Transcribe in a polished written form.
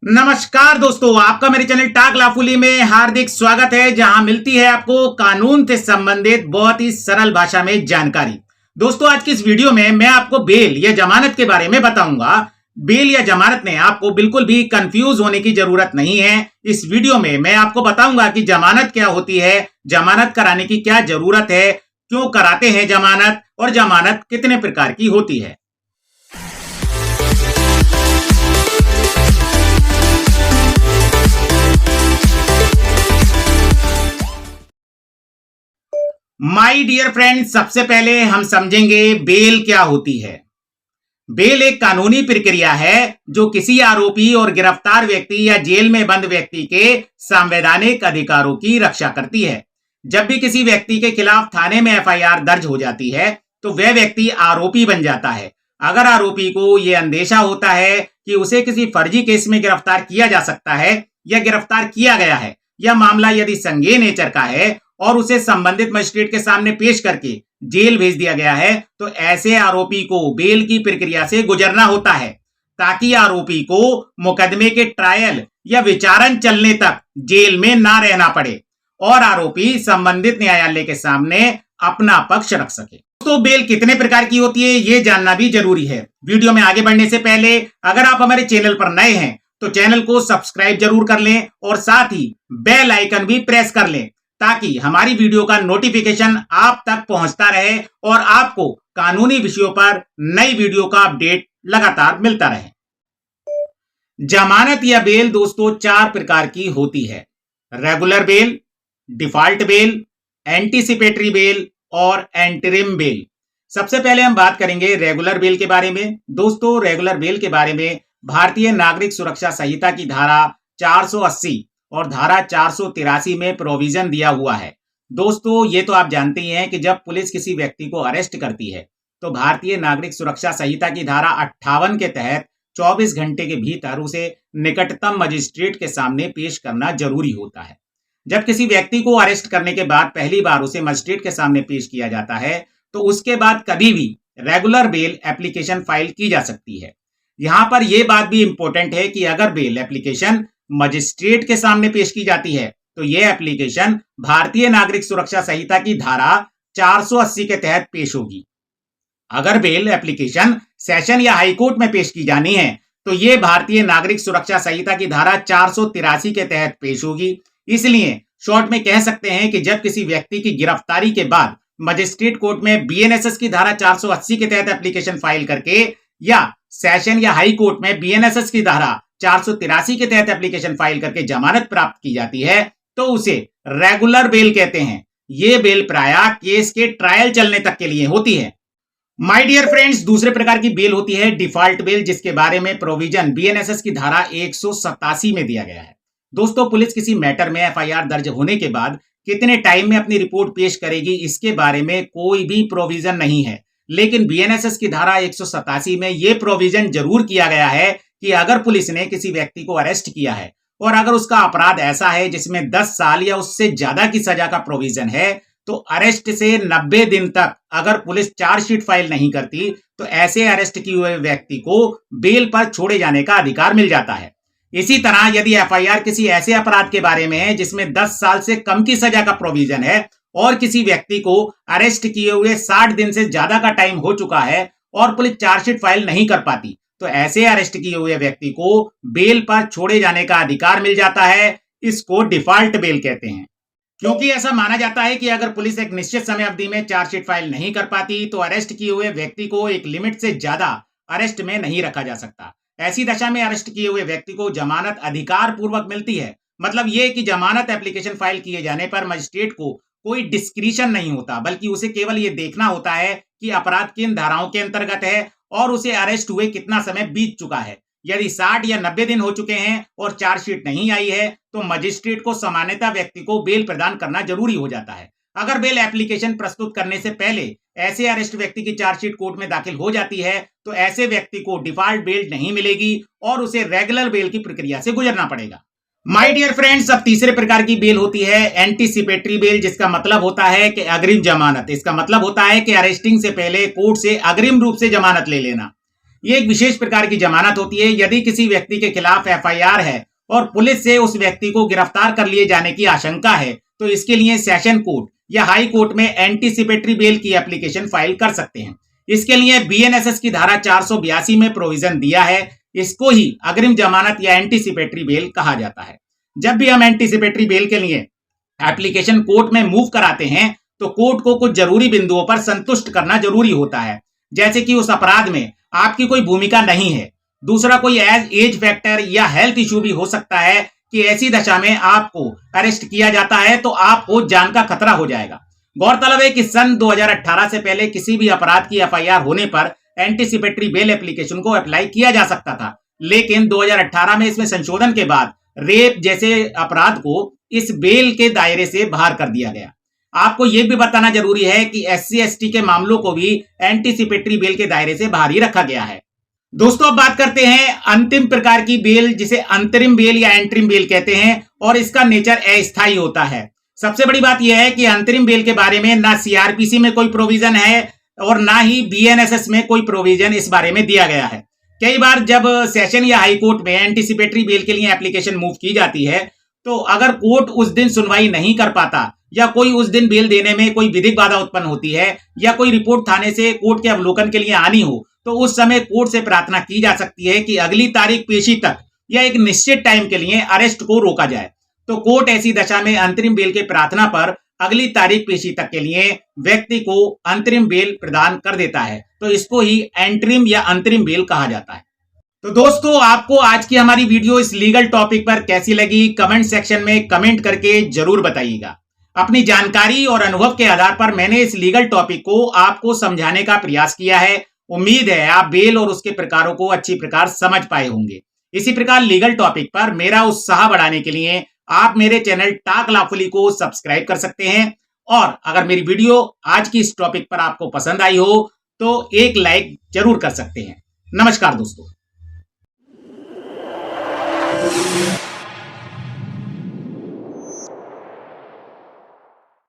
नमस्कार दोस्तों, आपका मेरे चैनल टाक लाफुली में हार्दिक स्वागत है, जहां मिलती है आपको कानून से संबंधित बहुत ही सरल भाषा में जानकारी। दोस्तों, आज की इस वीडियो में मैं आपको बेल या जमानत के बारे में बताऊंगा। बेल या जमानत में आपको बिल्कुल भी कंफ्यूज होने की जरूरत नहीं है। इस वीडियो में मैं आपको बताऊंगा कि जमानत क्या होती है, जमानत कराने की क्या जरूरत है, क्यों कराते हैं जमानत और जमानत कितने प्रकार की होती है। माय डियर फ्रेंड्स, सबसे पहले हम समझेंगे बेल क्या होती है। बेल एक कानूनी प्रक्रिया है जो किसी आरोपी और गिरफ्तार व्यक्ति या जेल में बंद व्यक्ति के संवैधानिक अधिकारों की रक्षा करती है। जब भी किसी व्यक्ति के खिलाफ थाने में एफआईआर दर्ज हो जाती है तो वह व्यक्ति आरोपी बन जाता है। अगर आरोपी को यह अंदेशा होता है कि उसे किसी फर्जी केस में गिरफ्तार किया जा सकता है या गिरफ्तार किया गया है, या मामला यदि संज्ञेय नेचर का है और उसे संबंधित मजिस्ट्रेट के सामने पेश करके जेल भेज दिया गया है, तो ऐसे आरोपी को बेल की प्रक्रिया से गुजरना होता है ताकि आरोपी को मुकदमे के ट्रायल या विचारण चलने तक जेल में ना रहना पड़े और आरोपी संबंधित न्यायालय के सामने अपना पक्ष रख सके। दोस्तों, बेल कितने प्रकार की होती है ये जानना भी जरूरी है। वीडियो में आगे बढ़ने से पहले अगर आप हमारे चैनल पर नए हैं तो चैनल को सब्सक्राइब जरूर कर लें और साथ ही बेल आइकन भी प्रेस कर लें ताकि हमारी वीडियो का नोटिफिकेशन आप तक पहुंचता रहे और आपको कानूनी विषयों पर नई वीडियो का अपडेट लगातार मिलता रहे। जमानत या बेल दोस्तों चार प्रकार की होती है: regular bail, default bail, anticipatory bail और एंटरिम बेल। सबसे पहले हम बात करेंगे रेगुलर बेल के बारे में। दोस्तों, रेगुलर बेल के बारे में भारतीय नागरिक सुरक्षा संहिता की धारा 480 और धारा 483 में प्रोविजन दिया हुआ है। दोस्तों, ये तो आप जानते ही हैं कि जब पुलिस किसी व्यक्ति को अरेस्ट करती है तो भारतीय नागरिक सुरक्षा संहिता की धारा 58 के तहत 24 घंटे के भीतर उसे निकटतम मजिस्ट्रेट के सामने पेश करना जरूरी होता है। जब किसी व्यक्ति को अरेस्ट करने के बाद पहली बार उसे मजिस्ट्रेट के सामने पेश किया जाता है तो उसके बाद कभी भी रेगुलर बेल एप्लीकेशन फाइल की जा सकती है। यहां पर यह बात भी इंपॉर्टेंट है कि अगर बेल एप्लीकेशन मजिस्ट्रेट के सामने पेश की जाती है तो यह एप्लीकेशन भारतीय नागरिक सुरक्षा संहिता की धारा 480 के तहत पेश होगी। अगर बेल एप्लीकेशन सेशन या हाईकोर्ट में पेश की जानी है तो यह भारतीय नागरिक सुरक्षा संहिता की धारा 483 के तहत पेश होगी। इसलिए शॉर्ट में कह सकते हैं कि जब किसी व्यक्ति की गिरफ्तारी के बाद मजिस्ट्रेट कोर्ट में बीएनएसएस की धारा 480 के तहत एप्लीकेशन फाइल करके या सेशन या हाई कोर्ट में बीएनएसएस की धारा 483 के तहत एप्लीकेशन फाइल करके जमानत प्राप्त की जाती है तो उसे रेगुलर बेल कहते हैं। यह बेल प्रायः केस के ट्रायल चलने तक के लिए होती है। माय डियर फ्रेंड्स, दूसरे प्रकार की बेल होती है डिफॉल्ट बेल, जिसके बारे में प्रोविजन बीएनएसएस की धारा 187 में दिया गया है। दोस्तों, पुलिस किसी मैटर में एफआईआर दर्ज होने के बाद कितने टाइम में अपनी रिपोर्ट पेश करेगी इसके बारे में कोई भी प्रोविजन नहीं है, लेकिन बीएनएसएस की धारा 187 में यह प्रोविजन जरूर किया गया है कि अगर पुलिस ने किसी व्यक्ति को अरेस्ट किया है और अगर उसका अपराध ऐसा है जिसमें 10 साल या उससे ज्यादा की सजा का प्रोविजन है तो अरेस्ट से 90 दिन तक अगर पुलिस चार्जशीट फाइल नहीं करती तो ऐसे अरेस्ट किए हुए व्यक्ति को बेल पर छोड़े जाने का अधिकार मिल जाता है। इसी तरह यदि एफआईआर किसी ऐसे अपराध के बारे में है जिसमें 10 साल से कम की सजा का प्रोविजन है और किसी व्यक्ति को अरेस्ट किए हुए 60 दिन से ज्यादा का टाइम हो चुका है और पुलिस चार्जशीट फाइल नहीं कर पाती तो ऐसे अरेस्ट किए हुए व्यक्ति को बेल पर छोड़े जाने का अधिकार मिल जाता है। इसको डिफॉल्ट बेल कहते हैं, क्योंकि ऐसा माना जाता है कि अगर पुलिस एक निश्चित समय अवधि में चार्जशीट फाइल नहीं कर पाती तो अरेस्ट किए हुए व्यक्ति को एक लिमिट से ज्यादा अरेस्ट में नहीं रखा जा सकता। ऐसी दशा में अरेस्ट किए हुए व्यक्ति को जमानत अधिकार पूर्वक मिलती है। मतलब यह कि जमानत एप्लीकेशन फाइल किए जाने पर मजिस्ट्रेट को कोई डिस्क्रिशन नहीं होता, बल्कि उसे केवल यह देखना होता है कि अपराध किन धाराओं के अंतर्गत है और उसे अरेस्ट हुए कितना समय बीत चुका है। यदि 60 या 90 दिन हो चुके हैं और चार्जशीट नहीं आई है तो मजिस्ट्रेट को सामान्यतः व्यक्ति को बेल प्रदान करना जरूरी हो जाता है। अगर बेल एप्लीकेशन प्रस्तुत करने से पहले ऐसे अरेस्ट व्यक्ति की चार्जशीट कोर्ट में दाखिल हो जाती है तो ऐसे व्यक्ति को डिफॉल्ट बेल नहीं मिलेगी और उसे रेगुलर बेल की प्रक्रिया से गुजरना पड़ेगा। माय डियर फ्रेंड्स, अब तीसरे प्रकार की बेल होती है एंटीसिपेटरी बेल, जिसका मतलब होता है कि अग्रिम जमानत। इसका मतलब होता है कि अरेस्टिंग से पहले कोर्ट से अग्रिम रूप से जमानत ले लेना। ये एक विशेष प्रकार की जमानत होती है यदि किसी व्यक्ति के खिलाफ एफआईआर है और पुलिस से उस व्यक्ति को गिरफ्तार कर लिए जाने की आशंका है तो इसके लिए सेशन कोर्ट या हाई कोर्ट में एंटीसिपेटरी बेल की एप्लीकेशन फाइल कर सकते हैं। इसके लिए बीएनएसएस की धारा 482 में प्रोविजन दिया है। इसको ही अग्रिम जमानत या एंटीसिपेटरी बेल कहा जाता है। जब भी हम एंटीसिपेटरी बेल के लिए एप्लीकेशन कोर्ट में मूव कराते हैं तो कोर्ट को कुछ जरूरी बिंदुओं पर संतुष्ट करना जरूरी होता है, जैसे कि उस अपराध में आपकी कोई भूमिका नहीं है। दूसरा, कोई एज फैक्टर या हेल्थ इश्यू भी हो सकता है कि ऐसी दशा में आपको अरेस्ट किया जाता है तो आपको जान का खतरा हो जाएगा। गौरतलब है कि सन 2018 से पहले किसी भी अपराध की एफआईआर होने पर एंटीसिपेटरी बेल एप्लीकेशन को अप्लाई किया जा सकता था, लेकिन 2018 में इसमें संशोधन के बाद रेप जैसे अपराध को इस बेल के दायरे से बाहर कर दिया गया। आपको यह भी बताना जरूरी है कि एससी एसटी के मामलों को भी एंटीसिपेटरी बेल के दायरे से बाहर ही रखा गया है। दोस्तों, अब बात करते हैं अंतिम प्रकार की बेल, जिसे अंतरिम बेल या एंटरिम बेल कहते हैं, और इसका नेचर अस्थायी होता है। सबसे बड़ी बात यह है कि अंतरिम बेल के बारे में ना सीआरपीसी में कोई प्रोविजन है और ना ही बीएनएसएस में कोई प्रोविजन इस बारे में दिया गया है। कई बार जब सेशन या हाई कोर्ट में एंटीसिपेटरी बेल के लिए एप्लीकेशन मूव की जाती है तो अगर कोर्ट उस दिन सुनवाई नहीं कर पाता या कोई उस दिन बेल देने में कोई विधिक बाधा उत्पन्न होती है या कोई रिपोर्ट थाने से कोर्ट के अवलोकन के लिए आनी हो तो उस समय कोर्ट से प्रार्थना की जा सकती है कि अगली तारीख पेशी तक या एक निश्चित टाइम के लिए अरेस्ट को रोका जाए। तो कोर्ट ऐसी दशा में अंतरिम बेल के प्रार्थना पर अगली तारीख पेशी तक के लिए व्यक्ति को अंतरिम बेल प्रदान कर देता है। तो इसको ही एंटरिम या अंतरिम बेल कहा जाता है। तो दोस्तों, आपको आज की हमारी वीडियो इस लीगल टॉपिक पर कैसी लगी कमेंट सेक्शन में कमेंट करके जरूर बताइएगा। अपनी जानकारी और अनुभव के आधार पर मैंने इस लीगल टॉपिक को आपको समझाने का प्रयास किया है। उम्मीद है आप बेल और उसके प्रकारों को अच्छी प्रकार समझ पाए होंगे। इसी प्रकार लीगल टॉपिक पर मेरा उत्साह बढ़ाने के लिए आप मेरे चैनल टॉक लॉफुली को सब्सक्राइब कर सकते हैं, और अगर मेरी वीडियो आज की इस टॉपिक पर आपको पसंद आई हो तो एक लाइक जरूर कर सकते हैं। नमस्कार दोस्तों।